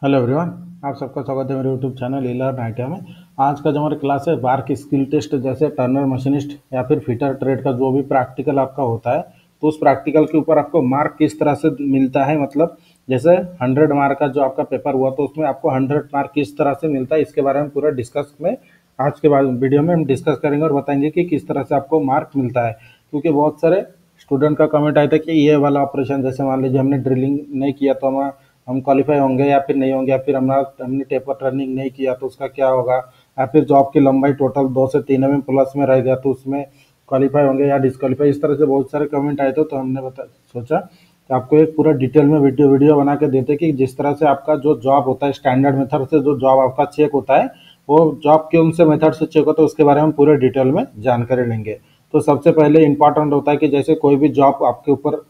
Hello everyone, आप सबका स्वागत है मेरे यूट्यूब चैनल ईलर्न आइडिया में। आज का जो हमारा क्लास है बार्क स्किल टेस्ट, जैसे टर्नर मशीनिस्ट या फिर फिटर ट्रेड का जो भी प्रैक्टिकल आपका होता है, तो उस प्रैक्टिकल के ऊपर आपको मार्क किस तरह से मिलता है। मतलब जैसे 100 मार्क का जो आपका पेपर हुआ तो उसमें आपको 100 मार्क किस तरह से मिलता है, इसके बारे में पूरा डिस्कस में आज के बाद वीडियो में हम डिस्कस करेंगे और बताएंगे कि किस तरह से आपको मार्क मिलता है। क्योंकि बहुत सारे स्टूडेंट का कमेंट आया था कि ये वाला ऑपरेशन, जैसे मान लीजिए हमने ड्रिलिंग नहीं किया तो हम क्वालिफाई होंगे या फिर नहीं होंगे, या फिर हमने टेपर टर्निंग नहीं किया तो उसका क्या होगा, या फिर जॉब की लंबाई टोटल 2 से 3 mm प्लस में रह गया तो उसमें क्वालिफाई होंगे या डिस्क्वालीफाई। इस तरह से बहुत सारे कमेंट आए थे, तो हमने सोचा कि आपको एक पूरा डिटेल में वीडियो बना के देते कि जिस तरह से आपका जो जॉब होता है स्टैंडर्ड मेथड से जो जॉब आपका चेक होता है, वो जॉब कौन से मेथड से चेक होता है उसके बारे में पूरे डिटेल में जानकारी लेंगे। तो सबसे पहले इंपॉर्टेंट होता है कि जैसे कोई भी जॉब आपके ऊपर,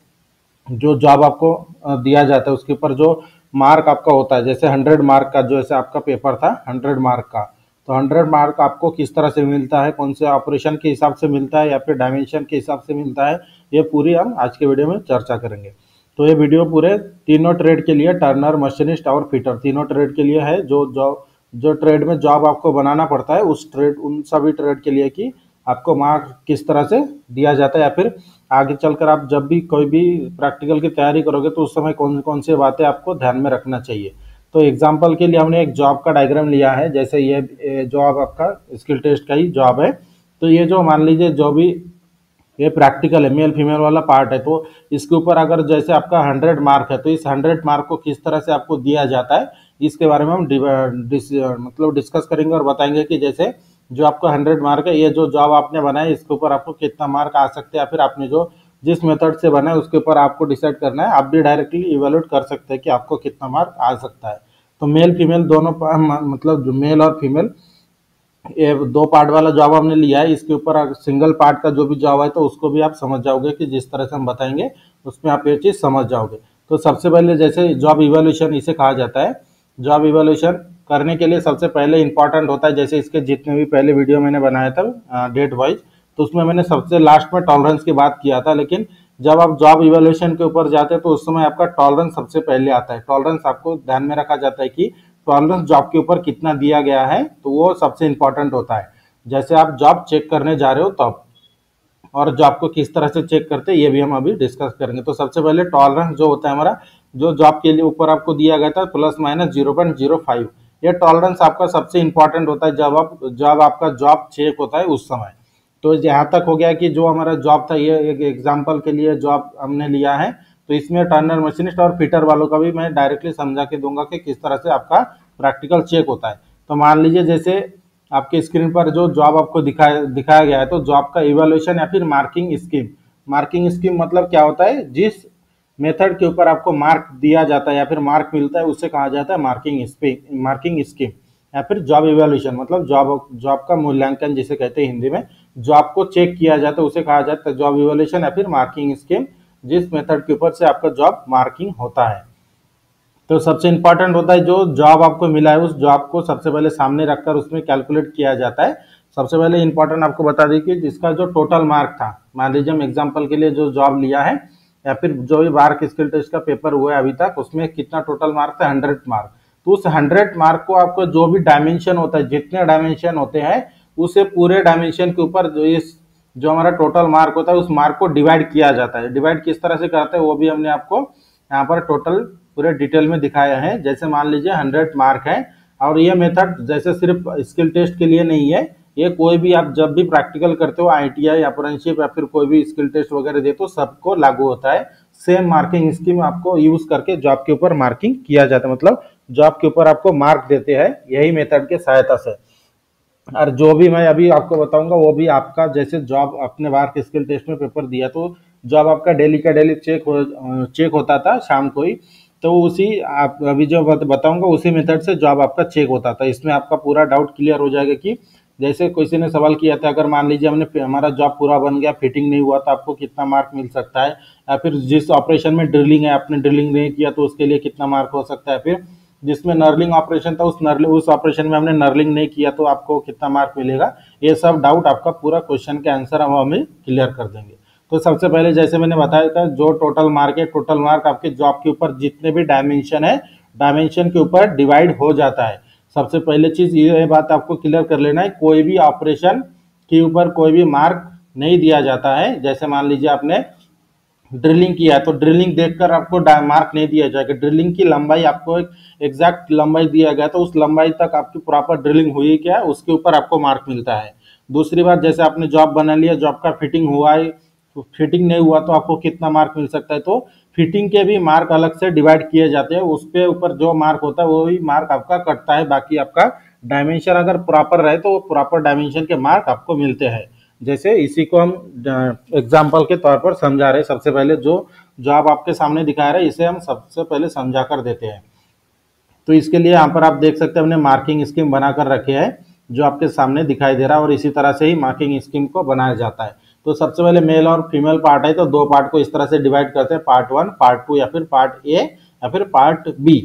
जो जॉब आपको दिया जाता है उसके ऊपर जो मार्क आपका होता है, जैसे 100 मार्क का जो ऐसे आपका पेपर था 100 मार्क का, तो 100 मार्क आपको किस तरह से मिलता है, कौन से ऑपरेशन के हिसाब से मिलता है या फिर डायमेंशन के हिसाब से मिलता है, ये पूरी हम आज के वीडियो में चर्चा करेंगे। तो ये वीडियो पूरे तीनों ट्रेड के लिए, टर्नर, मशीनिस्ट और फिटर, तीनों ट्रेड के लिए है। जो ट्रेड में जॉब आपको बनाना पड़ता है उस ट्रेड, उन सभी ट्रेड के लिए कि आपको मार्क किस तरह से दिया जाता है, या फिर आगे चलकर आप जब भी कोई भी प्रैक्टिकल की तैयारी करोगे तो उस समय कौन कौन सी बातें आपको ध्यान में रखना चाहिए। तो एग्जाम्पल के लिए हमने एक जॉब का डायग्राम लिया है, जैसे ये जॉब आपका स्किल टेस्ट का ही जॉब है। तो ये जो मान लीजिए जो भी ये प्रैक्टिकल है, मेल फीमेल वाला पार्ट है, तो इसके ऊपर अगर जैसे आपका 100 मार्क है तो इस 100 मार्क को किस तरह से आपको दिया जाता है, इसके बारे में हम मतलब डिस्कस करेंगे और बताएंगे कि जैसे जो आपका 100 मार्क है, ये जो जॉब आपने बनाया इसके ऊपर आपको कितना मार्क आ सकते हैं, या फिर आपने जो जिस मेथड से बनाया उसके ऊपर आपको डिसाइड करना है। आप भी डायरेक्टली इवेल्युएट कर सकते हैं कि आपको कितना मार्क आ सकता है। तो मेल फीमेल दोनों मतलब जो मेल और फीमेल, ये 2 पार्ट वाला जॉब हमने लिया है। इसके ऊपर सिंगल पार्ट का जो भी जॉब है तो उसको भी आप समझ जाओगे कि जिस तरह से हम बताएंगे उसमें आप ये चीज़ समझ जाओगे। तो सबसे पहले जैसे जॉब इवैल्यूएशन इसे कहा जाता है। जॉब इवैल्यूएशन करने के लिए सबसे पहले इंपॉर्टेंट होता है, जैसे इसके जितने भी पहले वीडियो मैंने बनाया था डेट वाइज, तो उसमें मैंने सबसे लास्ट में टॉलरेंस की बात किया था। लेकिन जब आप जॉब इवैल्यूएशन के ऊपर जाते हैं तो उस समय आपका टॉलरेंस सबसे पहले आता है। टॉलरेंस आपको ध्यान में रखा जाता है कि टॉलरेंस जॉब के ऊपर कितना दिया गया है, तो वो सबसे इंपॉर्टेंट होता है। जैसे आप जॉब चेक करने जा रहे हो तब, और जॉब को किस तरह से चेक करते हैं ये भी हम अभी डिस्कस करेंगे। तो सबसे पहले टॉलरेंस जो होता है हमारा, जो जॉब के लिए ऊपर आपको दिया गया था ±0.05, ये टॉलरेंस आपका सबसे इंपॉर्टेंट होता है जब आपका जॉब चेक होता है उस समय। तो यहाँ तक हो गया कि जो हमारा जॉब था, ये एक एग्जाम्पल के लिए जॉब हमने लिया है, तो इसमें टर्नर, मशीनिस्ट और फिटर वालों का भी मैं डायरेक्टली समझा के दूंगा कि किस तरह से आपका प्रैक्टिकल चेक होता है। तो मान लीजिए जैसे आपके स्क्रीन पर जो जॉब आपको दिखाया गया है, तो जॉब का इवैल्यूएशन या फिर मार्किंग स्कीम। मार्किंग स्कीम मतलब क्या होता है, जिस मेथड के ऊपर आपको मार्क दिया जाता है या फिर मार्क मिलता है उसे कहा जाता है मार्किंग स्कीम, या फिर जॉब इवैल्यूएशन मतलब जॉब का मूल्यांकन जिसे कहते हैं हिंदी में। जॉब को चेक किया जाता है उसे कहा जाता है जॉब इवैल्यूएशन या फिर मार्किंग स्कीम, जिस मेथड के ऊपर से आपका जॉब मार्किंग होता है। तो सबसे इंपॉर्टेंट होता है जो जॉब आपको मिला है उस जॉब को सबसे पहले सामने रखकर उसमें कैलकुलेट किया जाता है। सबसे पहले इंपॉर्टेंट आपको बता दें कि जिसका जो टोटल मार्क था, मान लीजिए हम एग्जांपल के लिए जो जॉब लिया है या फिर जो भी बार्क स्किल टेस्ट का पेपर हुआ है अभी तक, उसमें कितना टोटल मार्क था, 100 मार्क। तो उस 100 मार्क को आपको जो भी डायमेंशन होता है, जितने डायमेंशन होते हैं उसे पूरे डायमेंशन के ऊपर जो हमारा टोटल मार्क होता है उस मार्क को डिवाइड किया जाता है। डिवाइड किस तरह से करते हैं वो भी हमने आपको यहाँ पर टोटल पूरे डिटेल में दिखाया है। जैसे मान लीजिए 100 मार्क है, और ये मेथड जैसे सिर्फ स्किल टेस्ट के लिए नहीं है, ये कोई भी आप जब भी प्रैक्टिकल करते हो, ITI, अप्रेंटिसशिप या फिर कोई भी स्किल टेस्ट वगैरह देते हो, सबको लागू होता है। सेम मार्किंग स्कीम आपको यूज करके जॉब के ऊपर मार्किंग किया जाता है, मतलब जॉब के ऊपर आपको मार्क देते हैं यही मेथड के सहायता से। और जो भी मैं अभी आपको बताऊंगा वो भी आपका, जैसे जॉब अपने बार के स्किल टेस्ट में पेपर दिया तो जॉब आपका डेली का डेली चेक होता था शाम को ही, तो उसी आप अभी जो बताऊंगा उसी मेथड से जॉब आपका चेक होता था। इसमें आपका पूरा डाउट क्लियर हो जाएगा कि जैसे किसी ने सवाल किया था, अगर मान लीजिए हमने हमारा जॉब पूरा बन गया, फिटिंग नहीं हुआ तो आपको कितना मार्क मिल सकता है, या फिर जिस ऑपरेशन में ड्रिलिंग है आपने ड्रिलिंग नहीं किया तो उसके लिए कितना मार्क हो सकता है, फिर जिसमें नर्लिंग ऑपरेशन था उस ऑपरेशन में हमने नर्लिंग नहीं किया तो आपको कितना मार्क मिलेगा। ये सब डाउट आपका पूरा क्वेश्चन के आंसर हम हमें क्लियर कर देंगे। तो सबसे पहले जैसे मैंने बताया था जो टोटल मार्क है, टोटल मार्क आपके जॉब के ऊपर जितने भी डायमेंशन है डायमेंशन के ऊपर डिवाइड हो जाता है। सबसे पहले चीज ये बात आपको क्लियर कर लेना है, कोई भी ऑपरेशन के ऊपर कोई भी मार्क नहीं दिया जाता है। जैसे मान लीजिए आपने ड्रिलिंग किया है तो ड्रिलिंग देखकर आपको मार्क नहीं दिया जाएगा। ड्रिलिंग की लंबाई आपको एक एग्जैक्ट लंबाई दिया गया तो उस लंबाई तक आपकी प्रॉपर ड्रिलिंग हुई क्या उसके ऊपर आपको मार्क मिलता है। दूसरी बात, जैसे आपने जॉब बना लिया, जॉब का फिटिंग हुआ है, फिटिंग नहीं हुआ तो आपको कितना मार्क मिल सकता है, तो फिटिंग के भी मार्क अलग से डिवाइड किए जाते हैं। उसके ऊपर जो मार्क होता है वही मार्क आपका कटता है। बाकी आपका डायमेंशन अगर प्रॉपर रहे तो प्रॉपर डायमेंशन के मार्क आपको मिलते हैं। जैसे इसी को हम एग्जाम्पल के तौर पर समझा रहे हैं। सबसे पहले जो जॉब आपके सामने दिखा रहे हैं इसे हम सबसे पहले समझा कर देते हैं। तो इसके लिए यहाँ पर आप देख सकते हैं हमने मार्किंग स्कीम बनाकर रखे है जो आपके सामने दिखाई दे रहा है, और इसी तरह से ही मार्किंग स्कीम को बनाया जाता है। तो सबसे पहले मेल और फीमेल पार्ट है तो दो पार्ट को इस तरह से डिवाइड करते हैं, पार्ट 1, पार्ट 2 या फिर पार्ट ए या फिर पार्ट बी।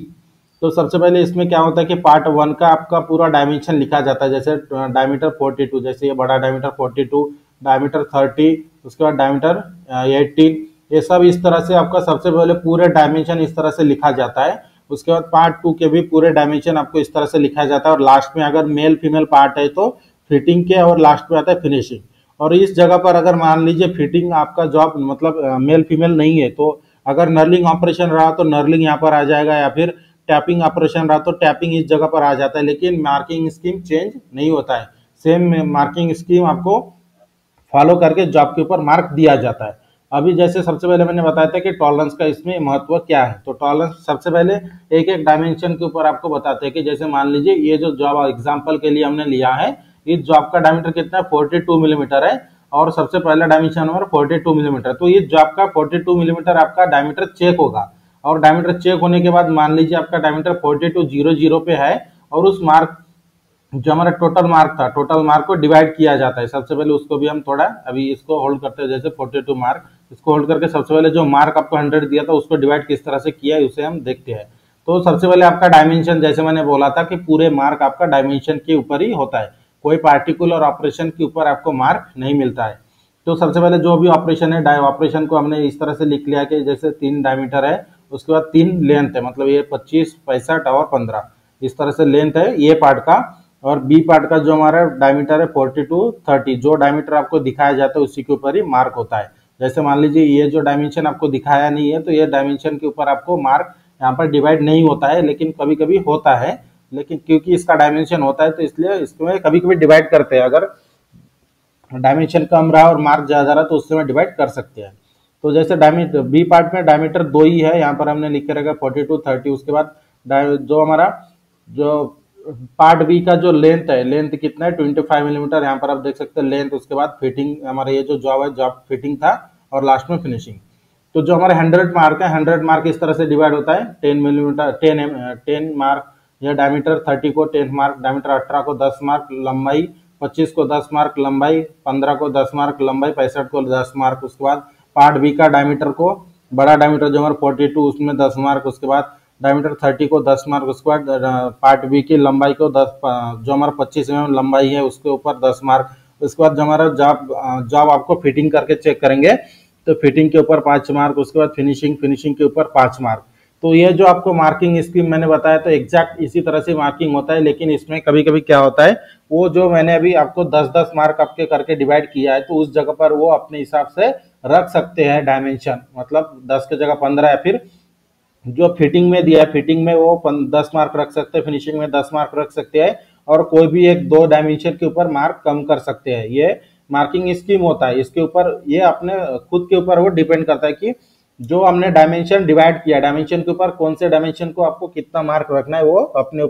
तो सबसे पहले इसमें क्या होता है कि पार्ट 1 का आपका पूरा डायमेंशन लिखा जाता है। जैसे डायमीटर 42, जैसे ये बड़ा डायमीटर 42, डायमीटर 30, उसके बाद डायमीटर 18, ये सब इस तरह से आपका सबसे पहले पूरे डायमेंशन इस तरह से लिखा जाता है। उसके बाद पार्ट 2 के भी पूरे डायमेंशन आपको इस तरह से लिखा जाता है, और लास्ट में अगर मेल फीमेल पार्ट है तो फिटिंग के, और लास्ट में आता है फिनिशिंग। और इस जगह पर अगर मान लीजिए फिटिंग आपका जॉब मतलब मेल फीमेल नहीं है तो अगर नर्लिंग ऑपरेशन रहा तो नर्लिंग यहाँ पर आ जाएगा, या फिर टैपिंग ऑपरेशन रहा तो टैपिंग इस जगह पर आ जाता है। लेकिन मार्किंग स्कीम चेंज नहीं होता है, सेम मार्किंग स्कीम आपको फॉलो करके जॉब के ऊपर मार्क दिया जाता है। अभी जैसे सबसे पहले मैंने बताया था कि टॉलरेंस का इसमें महत्व क्या है, तो टॉलरेंस सबसे पहले एक एक डायमेंशन के ऊपर आपको बताते हैं कि जैसे मान लीजिए ये जो जॉब एग्जांपल के लिए हमने लिया है, इस जॉब का डायमीटर कितना है 42 मिलीमीटर है, और सबसे पहला डायमेंशन हमारा 42 मिलीमीटर। तो इस जॉब का 42 मिलीमीटर आपका डायमीटर चेक होगा, और डायमीटर चेक होने के बाद मान लीजिए आपका डायमीटर 4200 पे है, और उस मार्क जो हमारा टोटल मार्क था, टोटल मार्क को डिवाइड किया जाता है। सबसे पहले उसको भी हम थोड़ा अभी इसको होल्ड करते हैं, जैसे 42 मार्क, इसको होल्ड करके सबसे पहले जो मार्क आपको 100 दिया था उसको डिवाइड किस तरह से किया है उसे हम देखते हैं। तो सबसे पहले आपका डायमेंशन, जैसे मैंने बोला था कि पूरे मार्क आपका डायमेंशन के ऊपर ही होता है, कोई पार्टिकुलर ऑपरेशन के ऊपर आपको मार्क नहीं मिलता है। तो सबसे पहले जो भी ऑपरेशन है, ऑपरेशन को हमने इस तरह से लिख लिया कि जैसे 3 डायमीटर है, उसके बाद 3 लेंथ है, मतलब ये 25, 65 और 15 इस तरह से लेंथ है ये पार्ट का। और बी पार्ट का जो हमारा डायमीटर है 42, 30, जो डायमीटर आपको दिखाया जाता है उसी के ऊपर ही मार्क होता है। जैसे मान लीजिए ये जो डायमेंशन आपको दिखाया नहीं है तो ये डायमेंशन के ऊपर आपको मार्क यहाँ पर डिवाइड नहीं होता है, लेकिन कभी कभी होता है। लेकिन क्योंकि इसका डायमेंशन होता है तो इसलिए इसमें कभी कभी डिवाइड करते हैं। अगर डायमेंशन कम रहा और मार्क ज्यादा रहा तो उससे में डिवाइड कर सकते हैं। तो जैसे डायमीटर बी पार्ट में डायमीटर 2 ही है, यहाँ पर हमने लिख के रखा 42, 30। उसके बाद जो हमारा जो पार्ट बी का जो लेंथ है, लेंथ कितना है 25 मिलीमीटर, यहाँ पर आप देख सकते हैं लेंथ। उसके बाद फिटिंग, हमारा ये जो जॉब है जॉब फिटिंग था, और लास्ट में फिनिशिंग। तो जो हमारे 100 मार्क है, 100 मार्क इस तरह से डिवाइड होता है, 10 मिलीमीटर 10 मार्क, या डायमीटर 30 को 10 मार्क, डायमीटर 18 को 10 मार्क, लंबाई 25 को 10 मार्क, लंबाई 15 को 10 मार्क, लंबाई 65 को 10 मार्क। उसके बाद पार्ट बी का डायमीटर को, बड़ा डायमीटर जो हमारा 42 उसमें 10 मार्क। उसके बाद डायमीटर 30 को 10 मार्क। उसके बाद पार्ट बी की लंबाई को 10, जो हमारा 25 mm लंबाई है उसके ऊपर 10 मार्क। उसके बाद जो हमारा जॉब आपको फिटिंग करके चेक करेंगे तो फिटिंग के ऊपर 5 मार्क। उसके बाद फिनिशिंग के ऊपर 5 मार्क। तो ये जो आपको मार्किंग स्कीम मैंने बताया तो एग्जैक्ट इसी तरह से मार्किंग होता है, लेकिन इसमें कभी कभी क्या होता है, वो जो मैंने अभी आपको 10-10 मार्क आपके करके डिवाइड किया है तो उस जगह पर वो अपने हिसाब से रख सकते हैं डायमेंशन, मतलब 10 की जगह 15, या फिर जो फिटिंग में दिया है फिटिंग में वो 10 मार्क रख सकते हैं, फिनिशिंग में 10 मार्क रख सकते हैं, और कोई भी एक दो डायमेंशन के ऊपर मार्क कम कर सकते हैं। ये मार्किंग स्कीम होता है, इसके ऊपर ये अपने खुद के ऊपर वो डिपेंड करता है कि जो हमने डायमेंशन डिवाइड किया, डायमेंशन के ऊपर कौन से डायमेंशन को आपको कितना मार्क रखना है वो अपने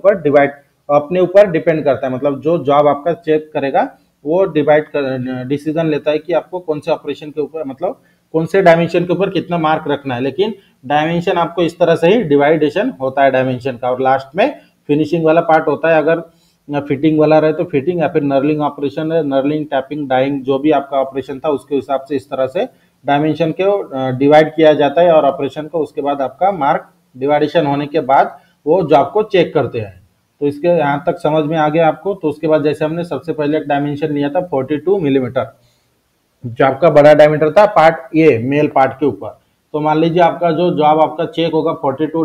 ऊपर डिपेंड करता है। मतलब जो जॉब आपका चेक करेगा वो डिसीजन लेता है कि आपको कौन से ऑपरेशन के ऊपर, मतलब कौन से डायमेंशन के ऊपर कितना मार्क रखना है। लेकिन डायमेंशन आपको इस तरह से ही डिवाइडेशन होता है डायमेंशन का, और लास्ट में फिनिशिंग वाला पार्ट होता है। अगर फिटिंग वाला रहे तो फिटिंग, या फिर नर्लिंग ऑपरेशन है, नर्लिंग, टैपिंग, डाइंग, जो भी आपका ऑपरेशन था उसके हिसाब से इस तरह से डायमेंशन को डिवाइड किया जाता है, और ऑपरेशन को उसके बाद आपका मार्क डिवाइडेशन होने के बाद वो जॉब को चेक करते हैं। तो इसके यहाँ तक समझ में आ गया आपको। तो उसके बाद जैसे हमने सबसे पहले एक डायमेंशन लिया था 42 मिलीमीटर, जो आपका बड़ा डायमीटर था पार्ट ए मेल पार्ट के ऊपर। तो मान लीजिए आपका जो जॉब आपका चेक होगा 42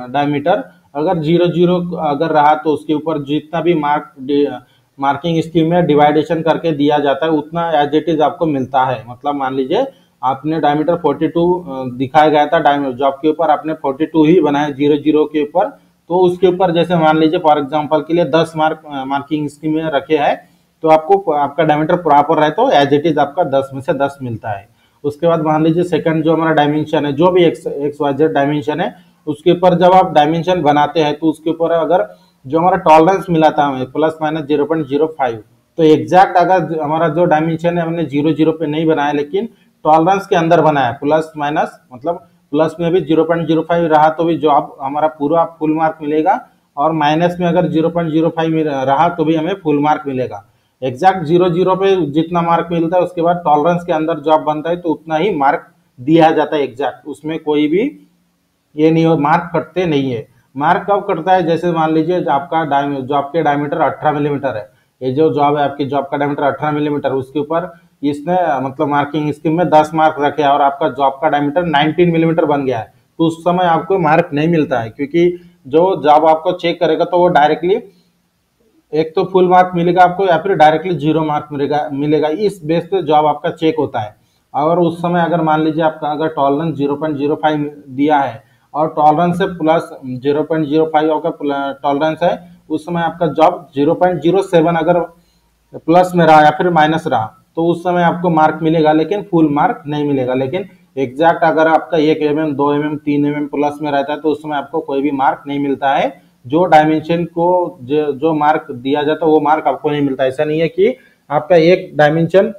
डायमीटर, अगर 00 अगर रहा तो उसके ऊपर जितना भी मार्किंग स्कीम में डिवाइडेशन करके दिया जाता है उतना एज इट इज आपको मिलता है। मतलब मान लीजिए आपने डायमीटर 42 दिखाया गया था जॉब के ऊपर, आपने 42 ही बनाया 00 के ऊपर, तो उसके ऊपर जैसे मान लीजिए फॉर एग्जांपल के लिए 10 मार्किंग स्कीम में रखे हैं, तो आपको आपका डायमीटर प्रॉपर है तो एज इट इज आपका 10 में से 10 मिलता है। उसके बाद मान लीजिए सेकंड जो हमारा डायमेंशन है, जो भी एक्स वाई जेड डायमेंशन है, उसके ऊपर जब आप डायमेंशन बनाते हैं तो उसके ऊपर अगर जो हमारा टॉलरेंस मिला था हमें प्लस माइनस 0.05, तो एग्जैक्ट अगर हमारा जो डायमेंशन है हमने 00 पे नहीं बनाया लेकिन टॉलरेंस के अंदर बनाया, प्लस माइनस मतलब प्लस में भी 0.05 रहा तो भी जो आप हमारा पूरा फुल मार्क मिलेगा, और माइनस में अगर 0.05 रहा तो भी हमें फुल मार्क मिलेगा। एग्जैक्ट 00 पे जितना मार्क मिलता है उसके बाद टॉलरेंस के अंदर जॉब बनता है तो उतना ही मार्क दिया जाता है एग्जैक्ट, उसमें कोई भी ये नहीं हो, मार्क कटते नहीं है। मार्क कब कटता है, जैसे मान लीजिए आपका जॉब के डायमीटर 18 मिलीमीटर है, ये जो जॉब है आपकी जॉब का डायमीटर 18 मिलीमीटर, उसके ऊपर इसने मतलब मार्किंग स्कीम में 10 मार्क रखे और आपका जॉब का डायमीटर 19 मिलीमीटर बन गया है, तो उस समय आपको मार्क नहीं मिलता है, क्योंकि जो जॉब आपको चेक करेगा तो वो डायरेक्टली एक तो फुल मार्क मिलेगा आपको या फिर डायरेक्टली 0 मार्क मिलेगा इस बेस पे जॉब आपका चेक होता है। और उस समय अगर मान लीजिए आपका अगर टॉलरेंस 0.05 दिया है और टॉलरेंस से प्लस 0.05 आपका टॉलरेंस है, उस समय आपका जॉब 0.07 अगर प्लस में रहा या फिर माइनस रहा तो उस समय आपको मार्क मिलेगा लेकिन फुल मार्क नहीं मिलेगा। लेकिन एग्जैक्ट अगर आपका 1 mm 2 mm 3 mm प्लस में रहता है तो उस समय आपको कोई भी मार्क नहीं मिलता है, जो डायमेंशन को जो मार्क दिया जाता है वो मार्क आपको नहीं मिलता। ऐसा नहीं है कि आपका एक डायमेंशन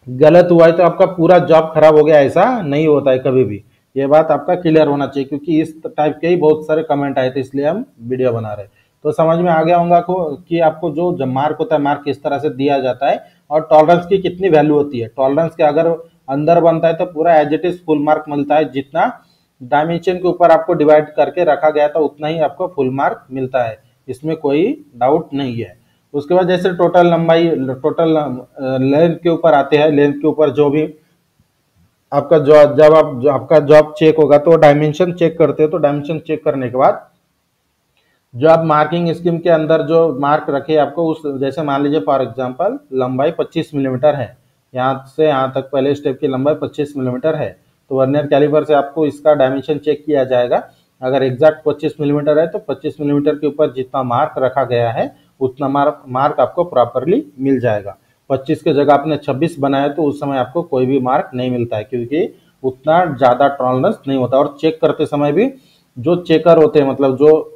गलत हुआ है तो आपका पूरा जॉब खराब हो गया, ऐसा नहीं होता है कभी भी। ये बात आपका क्लियर होना चाहिए, क्योंकि इस टाइप के ही बहुत सारे कमेंट आए थे इसलिए हम वीडियो बना रहे हैं। तो समझ में आ गया होगा को कि आपको जो जब मार्क होता है मार्क किस तरह से दिया जाता है और टॉलरेंस की कितनी वैल्यू होती है। टॉलरेंस के अगर अंदर बनता है तो पूरा as it is full mark मिलता है, जितना डायमेंशन के ऊपर आपको डिवाइड करके रखा गया था उतना ही आपको फुल मार्क मिलता है, इसमें कोई डाउट नहीं है। उसके बाद जैसे टोटल लंबाई टोटल लेंथ के ऊपर आते हैं, लेंथ के ऊपर जो भी आपका जब आपका जॉब चेक होगा तो डायमेंशन चेक करते हो, तो डायमेंशन चेक करने के बाद जो आप मार्किंग स्कीम के अंदर जो मार्क रखे आपको उस जैसे मान लीजिए फॉर एग्जांपल लंबाई 25 मिलीमीटर है, यहाँ से यहाँ तक पहले स्टेप की लंबाई 25 मिलीमीटर है, तो वर्नियर कैलिपर से आपको इसका डायमेंशन चेक किया जाएगा। अगर एग्जैक्ट 25 मिलीमीटर है तो 25 मिलीमीटर के ऊपर जितना मार्क रखा गया है उतना मार्क आपको प्रॉपरली मिल जाएगा। 25 के जगह आपने 26 बनाया तो उस समय आपको कोई भी मार्क नहीं मिलता है, क्योंकि उतना ज़्यादा टॉलरेंस नहीं होता। और चेक करते समय भी जो चेकर होते हैं मतलब जो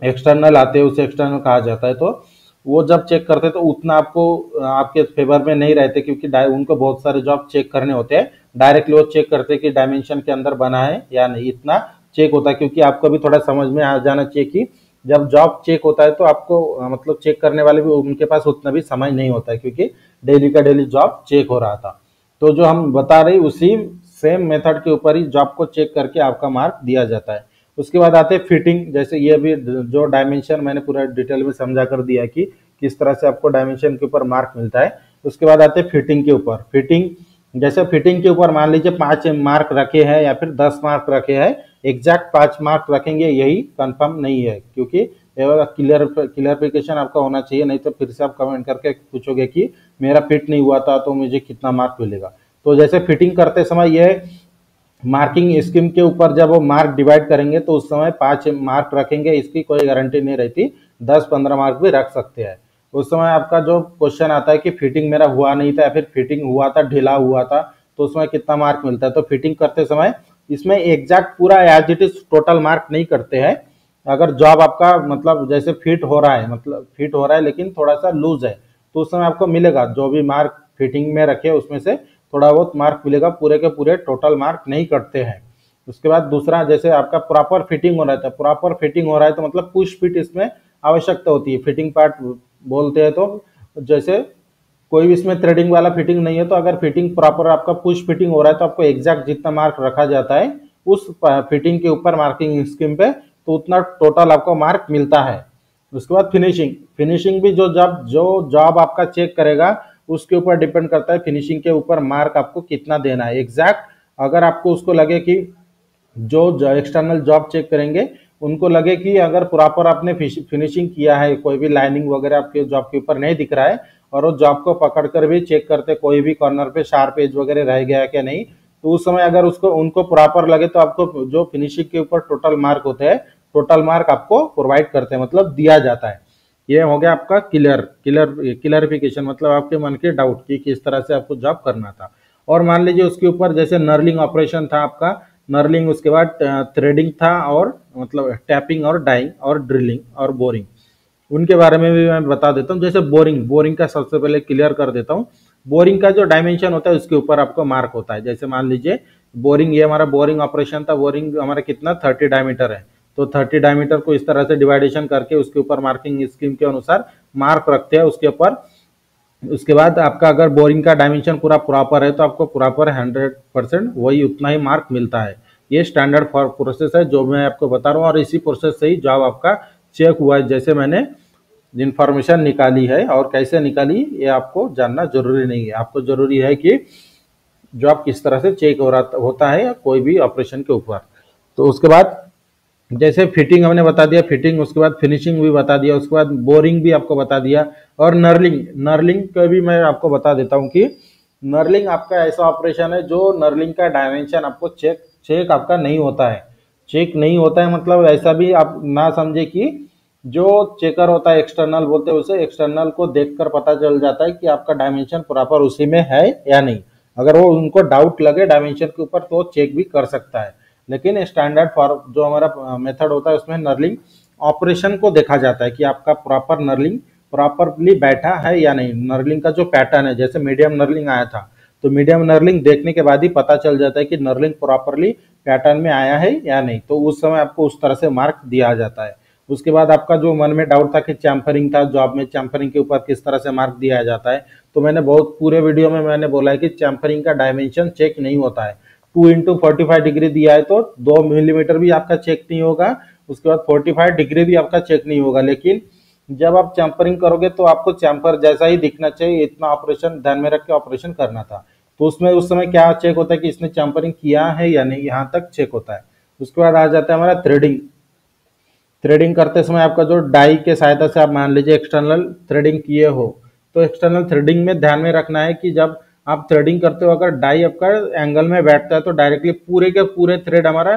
एक्सटर्नल आते हैं उसे एक्सटर्नल कहा जाता है, तो वो जब चेक करते हैं तो उतना आपको आपके फेवर में नहीं रहते, क्योंकि उनको बहुत सारे जॉब चेक करने होते हैं। डायरेक्टली वो चेक करते हैं कि डायमेंशन के अंदर बना है या नहीं, इतना चेक होता है। क्योंकि आपको भी थोड़ा समझ में आ जाना चाहिए कि जब जॉब चेक होता है तो आपको मतलब चेक करने वाले भी उनके पास उतना भी समय नहीं होता है, क्योंकि डेली का डेली जॉब चेक हो रहा था। तो जो हम बता रहे उसी सेम मेथड के ऊपर ही जॉब को चेक करके आपका मार्क दिया जाता है। उसके बाद आते हैं फिटिंग, जैसे ये भी जो डायमेंशन मैंने पूरा डिटेल में समझा कर दिया कि किस तरह से आपको डायमेंशन के ऊपर मार्क मिलता है। उसके बाद आते हैं फिटिंग के ऊपर। फिटिंग जैसे फिटिंग के ऊपर मान लीजिए 5 मार्क रखे हैं या फिर 10 मार्क रखे हैं, एग्जैक्ट 5 मार्क रखेंगे यही कंफर्म नहीं है, क्योंकि क्लियरिफिकेशन आपका होना चाहिए, नहीं तो फिर से आप कमेंट करके पूछोगे कि मेरा फिट नहीं हुआ था तो मुझे कितना मार्क मिलेगा। तो जैसे फिटिंग करते समय ये मार्किंग स्कीम के ऊपर जब वो मार्क डिवाइड करेंगे तो उस समय 5 मार्क रखेंगे, इसकी कोई गारंटी नहीं रहती, 10-15 मार्क भी रख सकते हैं। उस समय आपका जो क्वेश्चन आता है कि फिटिंग मेरा हुआ नहीं था या फिर फिटिंग हुआ था ढीला हुआ था तो उसमें कितना मार्क मिलता है, तो फिटिंग करते समय इसमें एग्जैक्ट पूरा as it is total mark नहीं करते हैं। अगर जॉब आपका मतलब जैसे फिट हो रहा है, मतलब फिट हो रहा है लेकिन थोड़ा सा लूज है, तो उस समय आपको मिलेगा जो भी मार्क फिटिंग में रखे उसमें से थोड़ा बहुत मार्क मिलेगा, पूरे के पूरे टोटल मार्क नहीं कटते हैं। उसके बाद दूसरा जैसे आपका प्रॉपर फिटिंग हो रहा था, प्रॉपर फिटिंग हो रहा है तो मतलब पुश फिट इसमें आवश्यकता होती है, फिटिंग पार्ट बोलते हैं। तो जैसे कोई भी इसमें थ्रेडिंग वाला फिटिंग नहीं है, तो अगर फिटिंग प्रॉपर आपका पुश फिटिंग हो रहा है तो आपको एग्जैक्ट जितना मार्क रखा जाता है उस फिटिंग के ऊपर मार्किंग स्कीम पे तो उतना टोटल आपको मार्क मिलता है। उसके बाद फिनिशिंग, फिनिशिंग भी जो जॉब आपका चेक करेगा उसके ऊपर डिपेंड करता है, फिनिशिंग के ऊपर मार्क आपको कितना देना है एग्जैक्ट। अगर आपको उसको लगे कि जो एक्सटर्नल जॉब चेक करेंगे उनको लगे कि अगर प्रॉपर आपने फिनिशिंग किया है, कोई भी लाइनिंग वगैरह आपके जॉब के ऊपर नहीं दिख रहा है, और वो जॉब को पकड़ कर भी चेक करते कोई भी कॉर्नर पे शार्प एज वगैरह रह गया है क्या नहीं, तो उस समय अगर उसको उनको प्रॉपर लगे तो आपको जो फिनिशिंग के ऊपर टोटल मार्क होते हैं, टोटल मार्क आपको प्रोवाइड करते हैं, मतलब दिया जाता है। ये हो गया आपका क्लियरिफिकेशन, मतलब आपके मन के डाउट कि किस तरह से आपको जॉब करना था। और मान लीजिए उसके ऊपर जैसे नर्लिंग ऑपरेशन था आपका, नर्लिंग, उसके बाद थ्रेडिंग था, और मतलब टैपिंग और डाइंग और ड्रिलिंग और बोरिंग, उनके बारे में भी मैं बता देता हूँ। जैसे बोरिंग, बोरिंग का सबसे पहले क्लियर कर देता हूँ। बोरिंग का जो डायमेंशन होता है उसके ऊपर आपको मार्क होता है। जैसे मान लीजिए बोरिंग, ये हमारा बोरिंग ऑपरेशन था, बोरिंग हमारा कितना 30 डायमीटर है, तो 30 डायमीटर को इस तरह से डिवाइडेशन करके उसके ऊपर मार्किंग स्कीम के अनुसार मार्क रखते हैं उसके ऊपर। उसके बाद आपका अगर बोरिंग का डायमेंशन पूरा प्रॉपर है तो आपको प्रॉपर 100% वही उतना ही मार्क मिलता है। ये स्टैंडर्ड फॉर प्रोसेस है जो मैं आपको बता रहा हूँ, और इसी प्रोसेस से ही जॉब आपका चेक हुआ है। जैसे मैंने इंफॉर्मेशन निकाली है और कैसे निकाली ये आपको जानना जरूरी नहीं है, आपको जरूरी है कि जॉब किस तरह से चेक हो रहा होता है या कोई भी ऑपरेशन के ऊपर। तो उसके बाद जैसे फिटिंग हमने बता दिया, फिटिंग, उसके बाद फिनिशिंग भी बता दिया, उसके बाद बोरिंग भी आपको बता दिया, और नर्लिंग, नर्लिंग का भी मैं आपको बता देता हूँ कि नर्लिंग आपका ऐसा ऑपरेशन है जो नर्लिंग का डायमेंशन आपको चेक चेक आपका नहीं होता है। चेक नहीं होता है मतलब ऐसा भी आप ना समझे कि जो चेकर होता है एक्सटर्नल बोलते हैं उसे, एक्सटर्नल को देखकर पता चल जाता है कि आपका डायमेंशन प्रॉपर उसी में है या नहीं। अगर वो उनको डाउट लगे डायमेंशन के ऊपर तो चेक भी कर सकता है। लेकिन स्टैंडर्ड फॉर जो हमारा मेथड होता है उसमें नर्लिंग ऑपरेशन को देखा जाता है कि आपका प्रॉपर नर्लिंग प्रॉपरली बैठा है या नहीं। नर्लिंग का जो पैटर्न है, जैसे मीडियम नर्लिंग आया था तो मीडियम नर्लिंग देखने के बाद ही पता चल जाता है कि नर्लिंग प्रॉपरली पैटर्न में आया है या नहीं, तो उस समय आपको उस तरह से मार्क दिया जाता है। उसके बाद आपका जो मन में डाउट था कि चैम्फरिंग था, जॉब में चैम्फरिंग के ऊपर किस तरह से मार्क दिया जाता है, तो मैंने बहुत पूरे वीडियो में मैंने बोला है कि चैम्फरिंग का डायमेंशन चेक नहीं होता है। 2 × 45 डिग्री दिया है तो 2 मिलीमीटर भी आपका चेक नहीं होगा, उसके बाद 45 डिग्री भी आपका चेक नहीं होगा। लेकिन जब आप चैम्फरिंग करोगे तो आपको चैम्फर जैसा ही दिखना चाहिए, इतना ऑपरेशन ध्यान में रख के ऑपरेशन करना था। तो उसमें उस समय क्या चेक होता है कि इसने चैम्फरिंग किया है या नहीं, यहाँ तक चेक होता है। उसके बाद आ जाता है हमारा थ्रेडिंग। थ्रेडिंग करते समय आपका जो डाई के सहायता से आप मान लीजिए एक्सटर्नल थ्रेडिंग किए हो, तो एक्सटर्नल थ्रेडिंग में ध्यान में रखना है कि जब आप थ्रेडिंग करते हो अगर डाई आपका एंगल में बैठता है तो डायरेक्टली पूरे के पूरे थ्रेड हमारा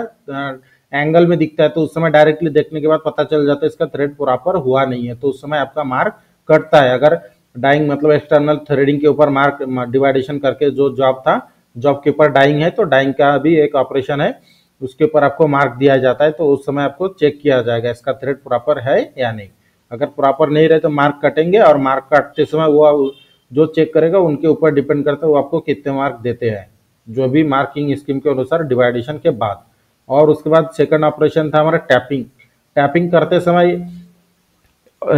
एंगल में दिखता है, तो उस समय डायरेक्टली देखने के बाद पता चल जाता है इसका थ्रेड प्रॉपर हुआ नहीं है, तो उस समय आपका मार्क कटता है। अगर डाइंग मतलब एक्सटर्नल थ्रेडिंग के ऊपर मार्क डिवाइडेशन करके जो जॉब था, जॉब के ऊपर डाइंग है तो डाइंग का भी एक ऑपरेशन है, उसके ऊपर आपको मार्क दिया जाता है, तो उस समय आपको चेक किया जाएगा इसका थ्रेड प्रॉपर है या नहीं। अगर प्रॉपर नहीं रहे तो मार्क कटेंगे, और मार्क काटते समय वो जो चेक करेगा उनके ऊपर डिपेंड करता है वो आपको कितने मार्क देते हैं, जो भी मार्किंग स्कीम के अनुसार डिवाइडेशन के बाद। और उसके बाद सेकंड ऑपरेशन था हमारा टैपिंग। टैपिंग करते समय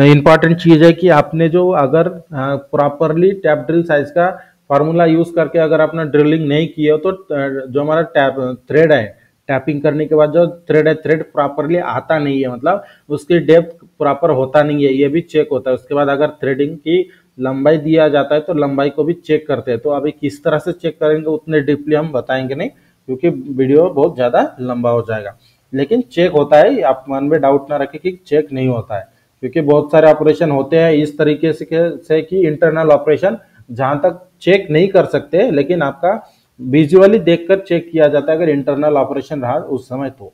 इंपॉर्टेंट चीज है कि आपने जो अगर प्रॉपरली टैप ड्रिल साइज का फार्मूला यूज करके अगर आपने ड्रिलिंग नहीं की हो तो जो हमारा टैप थ्रेड है, टैपिंग करने के बाद जो थ्रेड है, थ्रेड प्रॉपरली आता नहीं है, मतलब उसकी डेप्थ प्रॉपर होता नहीं है, ये भी चेक होता है। उसके बाद अगर थ्रेडिंग की लंबाई दिया जाता है तो लंबाई को भी चेक करते हैं। तो अभी किस तरह से चेक करेंगे उतने डीपली हम बताएंगे नहीं, क्योंकि वीडियो बहुत ज्यादा लंबा हो जाएगा। लेकिन चेक होता है, आप मन में डाउट ना रखें कि चेक नहीं होता है, क्योंकि बहुत सारे ऑपरेशन होते हैं इस तरीके से कि इंटरनल ऑपरेशन जहां तक चेक नहीं कर सकते, लेकिन आपका विजुअली देखकर चेक किया जाता है अगर इंटरनल ऑपरेशन रहा उस समय। तो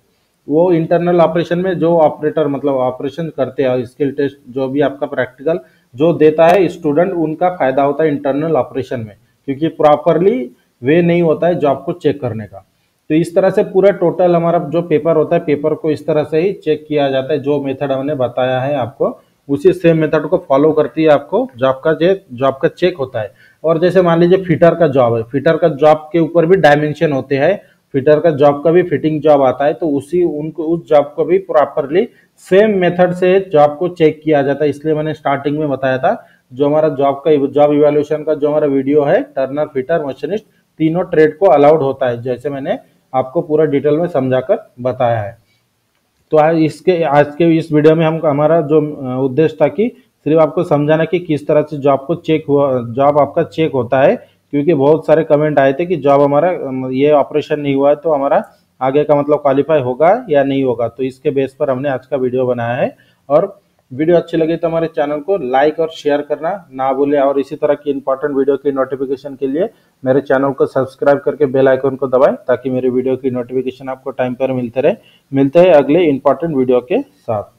वो इंटरनल ऑपरेशन में जो ऑपरेटर मतलब ऑपरेशन करते हैं, स्किल टेस्ट जो भी आपका प्रैक्टिकल जो देता है स्टूडेंट, उनका फायदा होता है इंटरनल ऑपरेशन में, क्योंकि प्रॉपरली वे नहीं होता है जॉब को चेक करने का। तो इस तरह से पूरा टोटल हमारा जो पेपर होता है, पेपर को इस तरह से ही चेक किया जाता है। जो मेथड हमने बताया है आपको उसी सेम मेथड को फॉलो करती है आपको जॉब का चेक होता है। और जैसे मान लीजिए फिटर का जॉब है, फिटर का जॉब के ऊपर भी डायमेंशन होते हैं, फिटर का जॉब का भी फिटिंग जॉब आता है, तो उसी उनको उस जॉब को भी प्रॉपरली सेम मेथड से जॉब को चेक किया जाता है। इसलिए मैंने स्टार्टिंग में बताया था जो हमारा जॉब इवैल्यूएशन का जो हमारा वीडियो है, टर्नर, फिटर, मशीनिस्ट तीनों ट्रेड को अलाउड होता है, जैसे मैंने आपको पूरा डिटेल में समझाकर बताया है। तो आज के इस वीडियो में हम हमारा जो उद्देश्य था कि सिर्फ आपको समझाना कि किस तरह से जॉब को चेक हुआ, जॉब आपका चेक होता है, क्योंकि बहुत सारे कमेंट आए थे कि जॉब हमारा ये ऑपरेशन नहीं हुआ है तो हमारा आगे का मतलब क्वालिफाई होगा या नहीं होगा। तो इसके बेस पर हमने आज का वीडियो बनाया है। और वीडियो अच्छी लगी तो हमारे चैनल को लाइक और शेयर करना ना भूलें, और इसी तरह की इंपॉर्टेंट वीडियो की नोटिफिकेशन के लिए मेरे चैनल को सब्सक्राइब करके बेल आइकन को दबाएं, ताकि मेरे वीडियो की नोटिफिकेशन आपको टाइम पर मिलते रहे। मिलते हैं अगले इंपॉर्टेंट वीडियो के साथ।